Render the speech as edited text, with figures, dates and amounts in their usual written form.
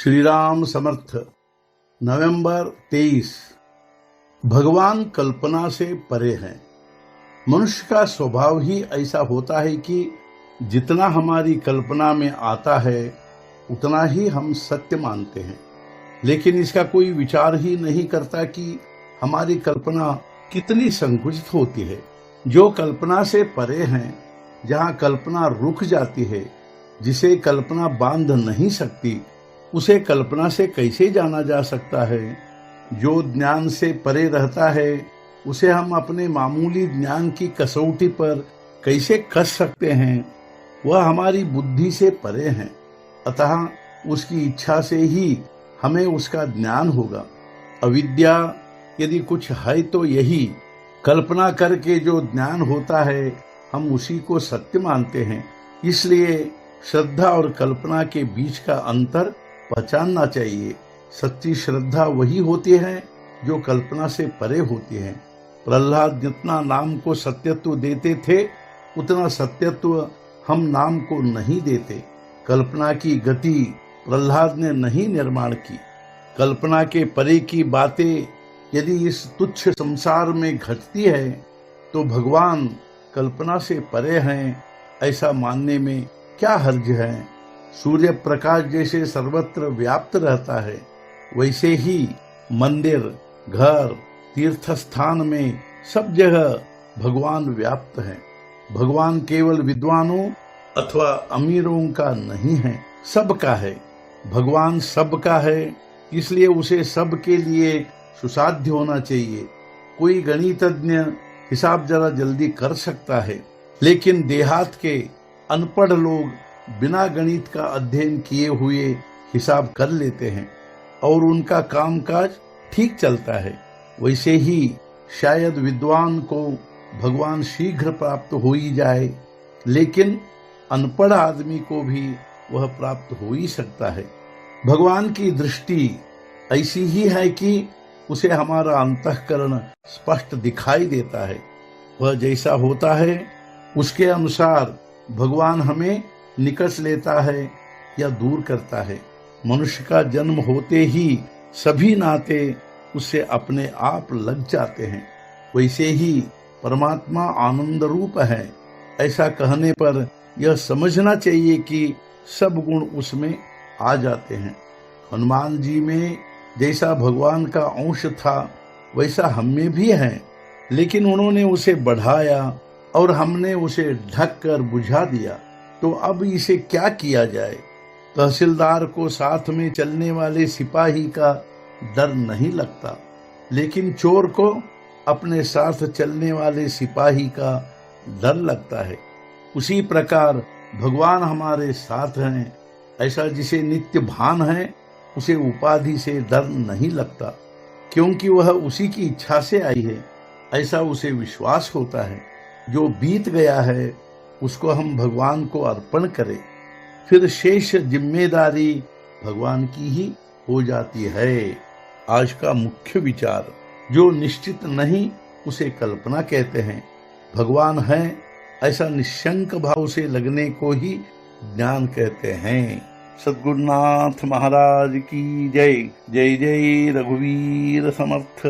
श्री राम समर्थ। नवंबर 23। भगवान कल्पना से परे हैं। मनुष्य का स्वभाव ही ऐसा होता है कि जितना हमारी कल्पना में आता है उतना ही हम सत्य मानते हैं, लेकिन इसका कोई विचार ही नहीं करता कि हमारी कल्पना कितनी संकुचित होती है। जो कल्पना से परे हैं, जहाँ कल्पना रुक जाती है, जिसे कल्पना बांध नहीं सकती, उसे कल्पना से कैसे जाना जा सकता है। जो ज्ञान से परे रहता है उसे हम अपने मामूली ज्ञान की कसौटी पर कैसे कस सकते हैं। वह हमारी बुद्धि से परे है, अतः उसकी इच्छा से ही हमें उसका ज्ञान होगा। अविद्या यदि कुछ है तो यही, कल्पना करके जो ज्ञान होता है हम उसी को सत्य मानते हैं। इसलिए श्रद्धा और कल्पना के बीच का अंतर पहचानना चाहिए। सच्ची श्रद्धा वही होती है जो कल्पना से परे होती है। प्रहलाद जितना नाम को सत्यत्व देते थे, उतना सत्यत्व हम नाम को नहीं देते। कल्पना की गति प्रहलाद ने नहीं निर्माण की। कल्पना के परे की बातें यदि इस तुच्छ संसार में घटती है तो भगवान कल्पना से परे हैं, ऐसा मानने में क्या हर्ज है। सूर्य प्रकाश जैसे सर्वत्र व्याप्त रहता है, वैसे ही मंदिर, घर, तीर्थ स्थान में सब जगह भगवान व्याप्त है। भगवान केवल विद्वानों अथवा अमीरों का नहीं है, सबका है। भगवान सबका है, इसलिए उसे सबके लिए सुसाध्य होना चाहिए। कोई गणितज्ञ हिसाब जरा जल्दी कर सकता है, लेकिन देहात के अनपढ़ लोग बिना गणित का अध्ययन किए हुए हिसाब कर लेते हैं और उनका कामकाज ठीक चलता है। वैसे ही शायद विद्वान को भगवान शीघ्र प्राप्त हो ही जाए, लेकिन अनपढ़ आदमी को भी वह प्राप्त हो ही सकता है। भगवान की दृष्टि ऐसी ही है कि उसे हमारा अंतःकरण स्पष्ट दिखाई देता है। वह जैसा होता है उसके अनुसार भगवान हमें निकट लेता है या दूर करता है। मनुष्य का जन्म होते ही सभी नाते उससे अपने आप लग जाते हैं। वैसे ही परमात्मा आनंद रूप है, ऐसा कहने पर यह समझना चाहिए कि सब गुण उसमें आ जाते हैं। हनुमान जी में जैसा भगवान का अंश था वैसा हम में भी है, लेकिन उन्होंने उसे बढ़ाया और हमने उसे ढक कर बुझा दिया। तो अब इसे क्या किया जाए। तहसीलदार को साथ में चलने वाले सिपाही का डर नहीं लगता, लेकिन चोर को अपने साथ चलने वाले सिपाही का डर लगता है। उसी प्रकार भगवान हमारे साथ हैं, ऐसा जिसे नित्य भान है उसे उपाधि से डर नहीं लगता, क्योंकि वह उसी की इच्छा से आई है, ऐसा उसे विश्वास होता है। जो बीत गया है उसको हम भगवान को अर्पण करें, फिर शेष जिम्मेदारी भगवान की ही हो जाती है। आज का मुख्य विचार, जो निश्चित नहीं उसे कल्पना कहते हैं। भगवान है ऐसा निशंक भाव से लगने को ही ज्ञान कहते हैं। सद्गुरुनाथ महाराज की जय। जय जय रघुवीर समर्थ।